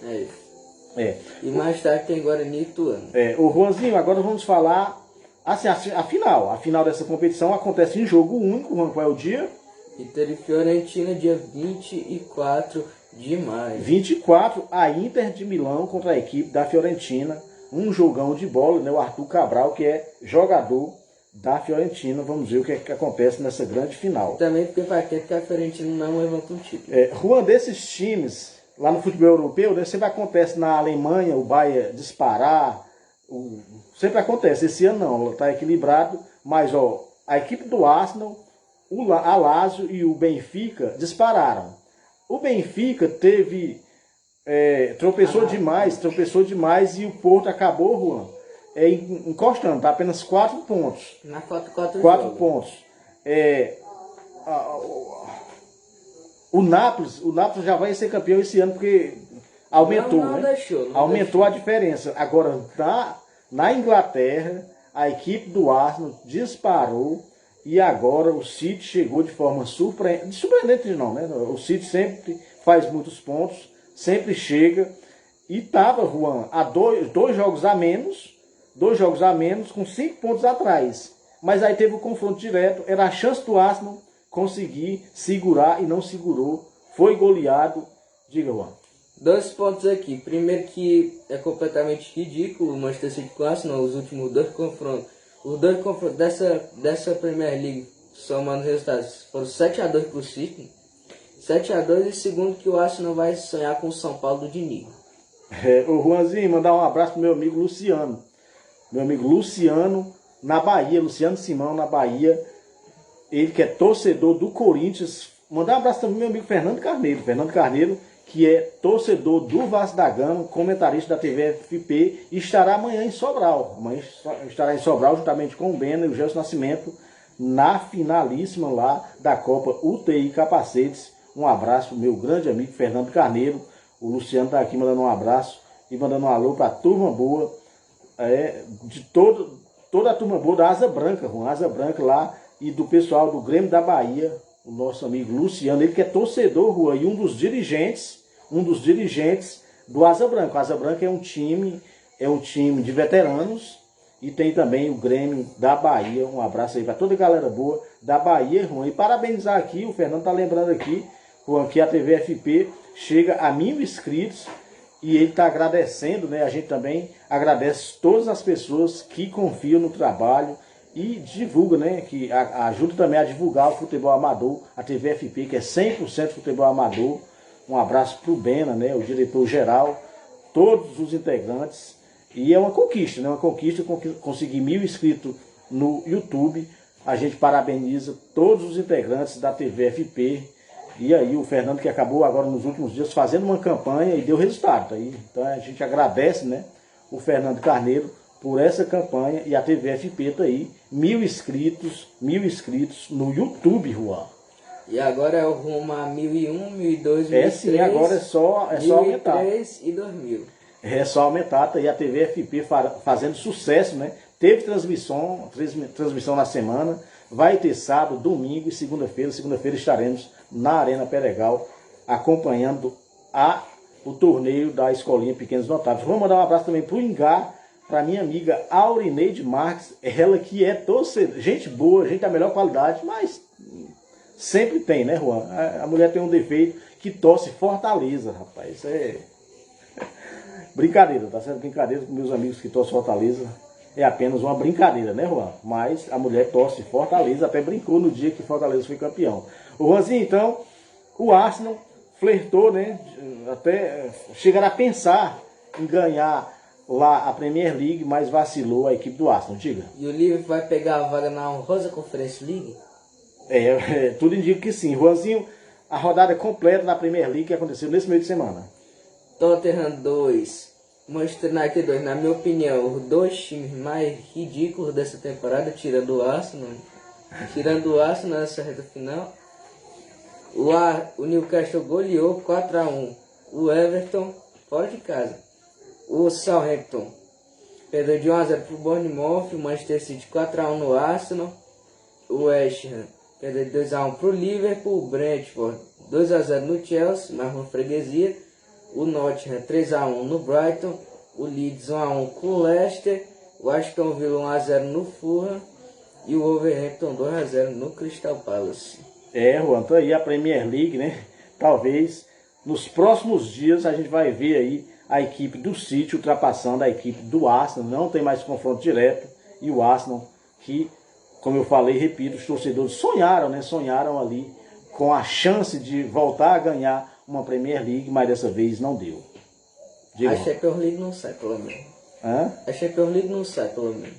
É isso. É. E mais tarde tem Guarani e Ituano. O Juanzinho, agora vamos falar assim, a final. A final dessa competição acontece em jogo único. Juan, qual é o dia? Inter e Fiorentina, dia 24 de maio. 24, a Inter de Milão contra a equipe da Fiorentina. Um jogão de bola, né? O Arthur Cabral, que é jogador da Fiorentina. Vamos ver o que é que acontece nessa grande final. Também porque faz tempo que a Fiorentina não levanta um título. Juan, desses times, lá no futebol europeu, né, sempre acontece na Alemanha, o Bayern disparar. Sempre acontece. Esse ano não, está equilibrado. Mas ó, a equipe do Arsenal, a Lazio e o Benfica dispararam. O Benfica tropeçou demais e o Porto acabou, Juan, encostando, tá apenas 4 pontos. Na foto 4 pontos. O Nápoles já vai ser campeão esse ano porque aumentou, não né? Deixou. Aumentou a diferença. Agora, na Inglaterra, a equipe do Arsenal disparou e agora o City chegou de forma surpreendente. Surpreendente não, né? O City sempre faz muitos pontos, sempre chega. E estava, Juan, a dois jogos a menos, com 5 pontos atrás. Mas aí teve o confronto direto, era a chance do Arsenal conseguir segurar e não segurou. Foi goleado. Diga, Juan. 2 pontos aqui. Primeiro que é completamente ridículo o Manchester City com o Arsenal, os últimos 2 confrontos. Os 2 confrontos dessa Premier League, somando os resultados, foram 7-2 para o City. 7-2 e segundo que o Arsenal vai sonhar com o São Paulo do Diniz. O Juanzinho, mandar um abraço pro meu amigo Luciano. Meu amigo Luciano, na Bahia, Luciano Simão, na Bahia. Ele que é torcedor do Corinthians. Mandar um abraço também pro meu amigo Fernando Carneiro. Fernando Carneiro, que é torcedor do Vasco da Gama, comentarista da TV FP, e estará amanhã em Sobral. Amanhã estará em Sobral, juntamente com o Bena e o Gelson Nascimento, na finalíssima lá da Copa UTI Capacetes. Um abraço pro meu grande amigo Fernando Carneiro. O Luciano está aqui mandando um abraço e mandando um alô para a turma boa, de toda a turma boa da Asa Branca, com Asa Branca lá, e do pessoal do Grêmio da Bahia, o nosso amigo Luciano, ele que é torcedor, Rua, e um dos dirigentes do Asa Branca. O Asa Branca é um time de veteranos e tem também o Grêmio da Bahia. Um abraço aí para toda a galera boa da Bahia, Juan. E parabenizar aqui, o Fernando está lembrando aqui, Juan, que a TV FP chega a 1000 inscritos e ele está agradecendo, né? A gente também agradece todas as pessoas que confiam no trabalho e divulga, né? Que ajuda também a divulgar o futebol amador, a TV FP, que é 100% futebol amador. Um abraço para o Bena, né? O diretor-geral, todos os integrantes. E é uma conquista, né? Uma conquista conseguir 1000 inscritos no YouTube. A gente parabeniza todos os integrantes da TV FP. E aí o Fernando, que acabou agora nos últimos dias fazendo uma campanha e deu resultado. Então a gente agradece, né, o Fernando Carneiro por essa campanha e a TV FP tá aí, 1000 inscritos no YouTube, Juan. E agora é o rumo a 1001, 1002, 1003. Sim, agora é só aumentar. 1003 e 2000. É só aumentar, tá aí a TV FP fazendo sucesso, né? Teve transmissão na semana, vai ter sábado, domingo e segunda-feira. Segunda-feira estaremos na Arena Peregal acompanhando o torneio da Escolinha Pequenos Notáveis. Vamos mandar um abraço também para o Ingá, para minha amiga Aurineide Marques, ela que é torcedora, gente boa, gente da melhor qualidade, mas sempre tem, né, Juan? A mulher tem um defeito que torce Fortaleza, rapaz. Isso é brincadeira, tá certo? Brincadeira com meus amigos que torcem Fortaleza. É apenas uma brincadeira, né, Juan? Mas a mulher torce Fortaleza, até brincou no dia que Fortaleza foi campeão. O Juanzinho, então, o Arsenal flertou, né? Até chegaram a pensar em ganhar lá a Premier League, mas vacilou a equipe do Arsenal, diga. E o Liverpool vai pegar a vaga na honrosa Conference League? Tudo indica que sim. Juanzinho, a rodada completa da Premier League que aconteceu nesse meio de semana. Tottenham 2, Manchester United 2, na minha opinião, os 2 times mais ridículos dessa temporada, tirando o Arsenal nessa reta final. O Newcastle goleou 4-1 o Everton fora de casa. O Southampton perdeu de 1-0 para o Bournemouth. O Manchester City 4-1 no Arsenal. O West Ham perdeu de 2-1 pro Liverpool. O Brentford 2-0 no Chelsea, mais uma freguesia. O Nottingham 3-1 no Brighton. O Leeds 1-1 com o Leicester. O Aston Villa 1-0 no Fulham. E o Wolverhampton 2-0 no Crystal Palace. Juan, tá aí a Premier League, né? Talvez nos próximos dias a gente vai ver aí a equipe do City ultrapassando a equipe do Arsenal. Não tem mais confronto direto. E o Arsenal, que, como eu falei, repito, os torcedores sonharam, né? Sonharam ali com a chance de voltar a ganhar uma Premier League, mas dessa vez não deu. Diga. A Champions League não sai, pelo menos. A Champions League não sai, pelo menos.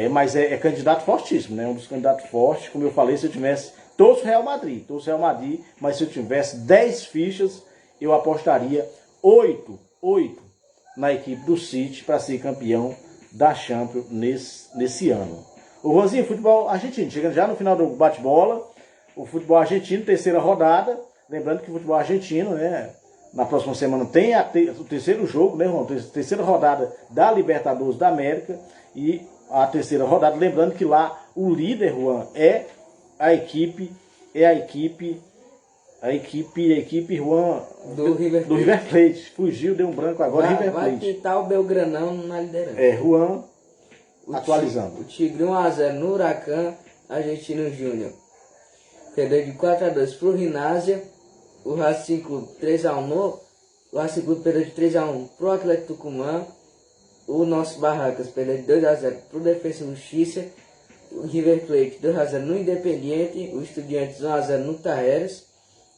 Mas é candidato fortíssimo, né? Um dos candidatos fortes. Como eu falei, se eu tivesse todos o Real Madrid, mas se eu tivesse 10 fichas, eu apostaria 8 na equipe do City para ser campeão da Champions nesse ano. O Juanzinho, futebol argentino, chegando já no final do bate-bola, o futebol argentino, terceira rodada, lembrando que o futebol argentino, né, na próxima semana tem o terceiro jogo, né, Juan, terceira rodada da Libertadores da América, e a terceira rodada, lembrando que lá o líder, Juan, é a equipe, Juan, do River Plate. Fugiu, deu um branco agora, River Plate. Vai pintar o Belgranão na liderança. Juan, atualizando. O Tigre 1-0 no Huracan, Argentino Júnior. Perdeu de 4-2 pro Rinásia. O Racing Clube 3-1 o Racing Clube perdeu de 3-1 pro Atlético Tucumã. O Nosso Barracas perdeu de 2-0 pro Defensa e Justiça. O River Plate 2-0 no Independiente. O Estudiantes 1-0 no Tajeres.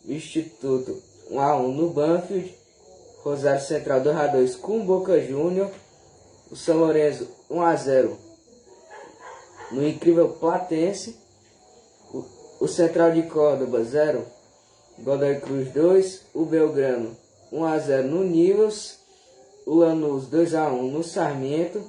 O Instituto 1-1 no Banfield. Rosário Central 2-2 com o Boca Júnior. O São Lourenço 1-0 no Incrível Platense. O Central de Córdoba 0, Godoy Cruz 2. O Belgrano 1-0 no Nivels. O Lanús 2-1 no Sarmiento.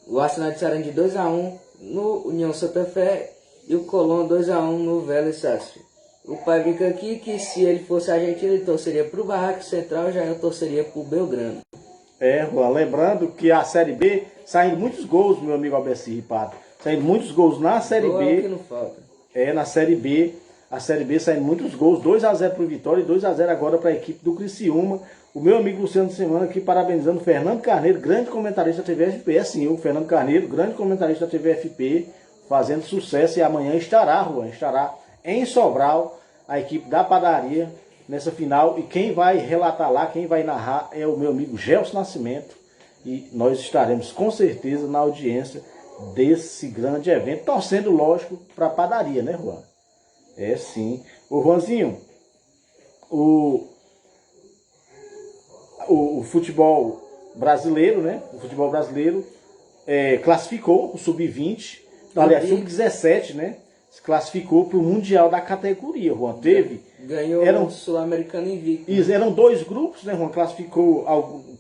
O Arsenal de Sarandi 2-1 no União Santa Fé. E o Colón 2-1 no Vélez Sarsfield. O pai brinca aqui que se ele fosse argentino, ele torceria para o Barraco Central, já eu torceria para o Belgrano. Juan, lembrando que a Série B, saindo muitos gols, meu amigo Albeci Ripato, saindo muitos gols na Série B. É o que não falta. Na Série B, a Série B saindo muitos gols, 2-0 para o Vitória e 2-0 agora para a equipe do Criciúma. O meu amigo Luciano de Semana aqui parabenizando o Fernando Carneiro, grande comentarista da TV FP. Sim, o Fernando Carneiro, grande comentarista da TV FP, fazendo sucesso, e amanhã estará, Juan, estará em Sobral, a equipe da Padaria, nessa final. E quem vai relatar lá, quem vai narrar é o meu amigo Gelson Nascimento. E nós estaremos com certeza na audiência desse grande evento, torcendo, lógico, para a Padaria, né, Juan? Sim. Ô, Juanzinho, o futebol brasileiro, né? O futebol brasileiro classificou o Sub-20, aliás, Sub-17, né? Se classificou para o Mundial da categoria, Juan. Ganhou o Sul-Americano invicto. Eram 2 grupos, né, Juan? Classificou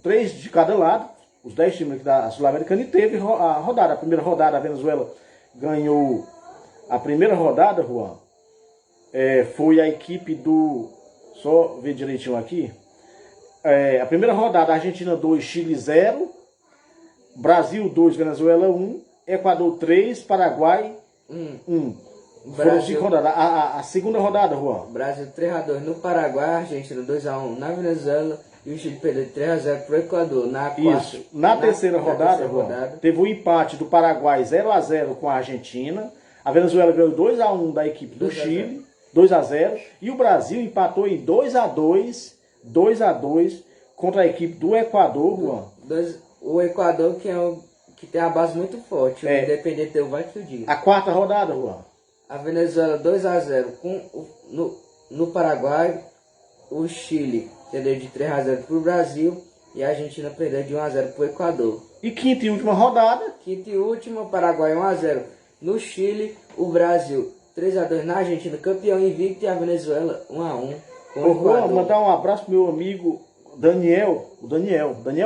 3 de cada lado, os 10 times da Sul-Americana, e teve a rodada. A primeira rodada, a Venezuela ganhou a primeira rodada, Juan. Foi a equipe do... Só ver direitinho aqui. A primeira rodada, Argentina 2, Chile 0. Brasil 2, Venezuela 1. Equador 3, Paraguai 1. Foram 5 rodadas. A segunda rodada, Juan. Brasil 3-2 no Paraguai, Argentina 2-1 na Venezuela e o Chile perdeu 3-0 para o Equador. Na terceira rodada, teve o empate do Paraguai 0-0 com a Argentina. A Venezuela ganhou 2-1 da equipe do Chile, 2-0. E o Brasil empatou em 2-2 contra a equipe do Equador, Juan. O Equador que tem a base muito forte. O Independente Del Valle que eu digo. A quarta rodada, Juan. A Venezuela 2-0 no Paraguai. O Chile perdeu de 3-0 para o Brasil. E a Argentina perdeu de 1-0 para o Equador. E quinta e última rodada? Quinta e última, Paraguai 1-0 no Chile. O Brasil 3-2 na Argentina, campeão invicto. E a Venezuela 1-1 com o Equador. Vou mandar um abraço pro meu amigo Daniel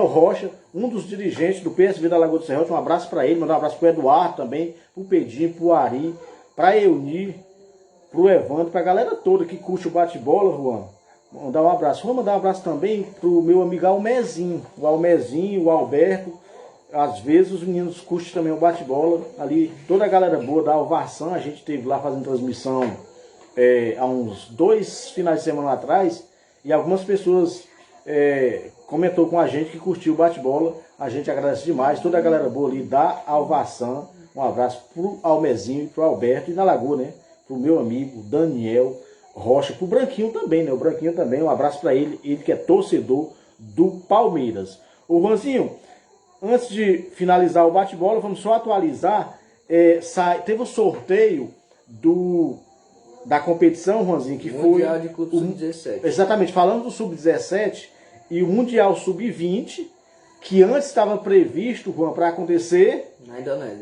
Rocha, um dos dirigentes do PSV da Lagoa do Serrote. Um abraço para ele, mandar um abraço pro Eduardo também, pro Pedinho, pro Ari, pra Eunir, pro Evandro, pra galera toda que curte o bate-bola, Juan. Mandar um abraço. Vou mandar um abraço também pro meu amigo Almezinho, o Alberto, às vezes os meninos curtem também o bate-bola. Ali, toda a galera boa da Alvarsan, a gente esteve lá fazendo transmissão há uns 2 finais de semana atrás, e algumas pessoas comentou com a gente que curtiu o bate-bola. A gente agradece demais, toda a galera boa ali da Alvarsan. Um abraço pro Almezinho e pro Alberto, e na Lagoa, né? Pro meu amigo Daniel Rocha, pro Branquinho também, né? O Branquinho também, um abraço para ele que é torcedor do Palmeiras. Ô Juanzinho, antes de finalizar o bate-bola, vamos só atualizar. Teve o sorteio da competição, Juanzinho, que Mundial foi de Clube Sub-17. Exatamente, falando do Sub-17 e o Mundial Sub-20, que antes estava previsto, Juan, para acontecer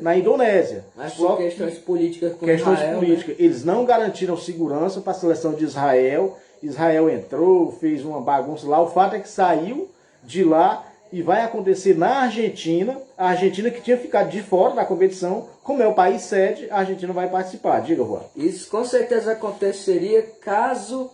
na Indonésia. Mas por questões políticas com questões Israel, políticas. né? Eles não garantiram segurança para a seleção de Israel. Israel entrou, fez uma bagunça lá. O fato é que saiu de lá e vai acontecer na Argentina. A Argentina, que tinha ficado de fora da competição, como é o país sede, a Argentina vai participar. Diga, Juan. Isso com certeza aconteceria caso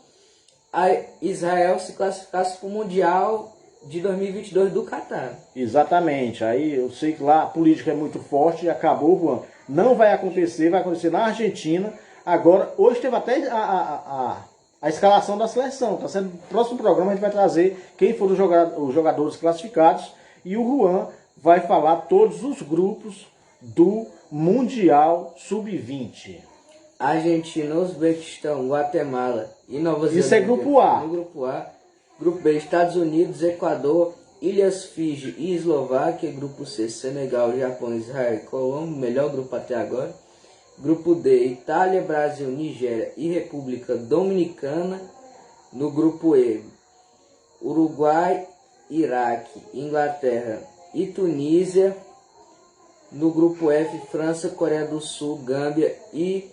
a Israel se classificasse para o Mundial de 2022 do Catar. Exatamente. Aí eu sei que lá a política é muito forte e acabou, Juan. Não vai acontecer, vai acontecer na Argentina. Agora, hoje teve até a escalação da seleção. Tá sendo, no próximo programa a gente vai trazer quem foram os jogadores classificados, e o Juan vai falar todos os grupos do Mundial Sub-20. Argentina, Uzbequistão, Guatemala e Nova Zelândia. Isso é grupo A. No grupo A. Grupo B, Estados Unidos, Equador, Ilhas Fiji e Eslováquia. Grupo C, Senegal, Japão, Israel e Colômbia. Melhor grupo até agora. Grupo D, Itália, Brasil, Nigéria e República Dominicana. No grupo E, Uruguai, Iraque, Inglaterra e Tunísia. No grupo F, França, Coreia do Sul, Gâmbia e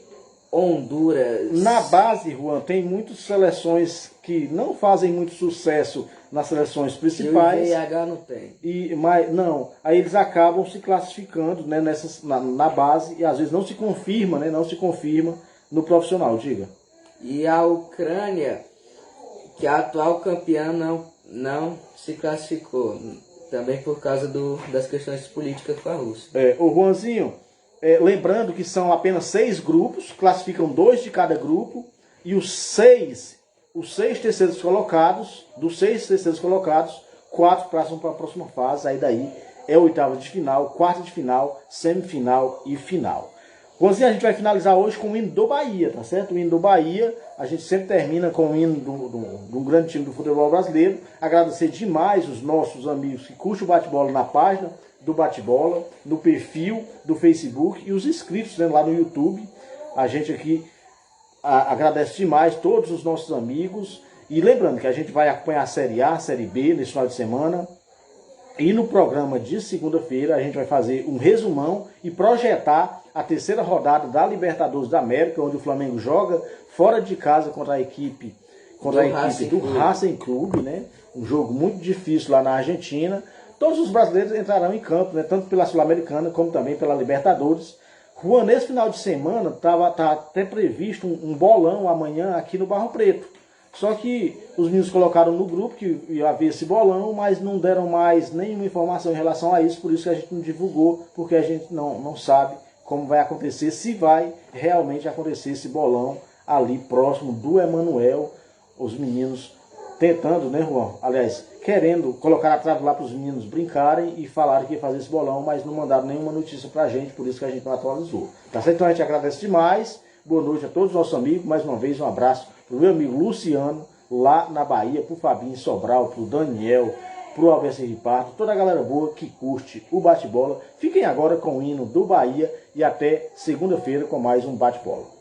Honduras. Na base, Juan, tem muitas seleções que não fazem muito sucesso nas seleções principais. E o VIH não tem. Mas não, aí eles acabam se classificando, né, na base, e às vezes não se confirma, né, não se confirma no profissional, diga. E a Ucrânia, que é a atual campeã, não se classificou. Também por causa das questões políticas com a Rússia. O Juanzinho, lembrando que são apenas 6 grupos, classificam 2 de cada grupo, e os 6 terceiros colocados, dos 6 terceiros colocados, 4 passam para a próxima fase. Aí daí é oitava de final, quarta de final, semifinal e final. Juanzinho, a gente vai finalizar hoje com o hino do Bahia, tá certo? O hino do Bahia, a gente sempre termina com o hino do grande time do futebol brasileiro. Agradecer demais os nossos amigos que curtem o bate-bola na página do bate-bola, no perfil do Facebook, e os inscritos, né, lá no YouTube. A gente aqui agradece demais todos os nossos amigos. E lembrando que a gente vai acompanhar a Série A, a Série B nesse final de semana. E no programa de segunda-feira a gente vai fazer um resumão e projetar a terceira rodada da Libertadores da América, onde o Flamengo joga fora de casa contra a equipe do Racing Clube, né? Um jogo muito difícil lá na Argentina. Todos os brasileiros entrarão em campo, né? Tanto pela Sul-Americana como também pela Libertadores. Juan, nesse final de semana tá até previsto um bolão amanhã aqui no Barro Preto. Só que os meninos colocaram no grupo que ia haver esse bolão, mas não deram mais nenhuma informação em relação a isso, por isso que a gente não divulgou, porque a gente não sabe como vai acontecer, se vai realmente acontecer esse bolão ali próximo do Emanuel. Os meninos tentando, né, Juan? Aliás, querendo colocar a trave lá para os meninos brincarem e falarem que ia fazer esse bolão, mas não mandaram nenhuma notícia pra gente, por isso que a gente não atualizou. Tá certo? Então a gente agradece demais. Boa noite a todos os nossos amigos. Mais uma vez, um abraço pro meu amigo Luciano, lá na Bahia, pro Fabinho Sobral, pro Daniel, pro Alberto Ripardo, toda a galera boa que curte o bate-bola. Fiquem agora com o hino do Bahia e até segunda-feira com mais um bate-bola.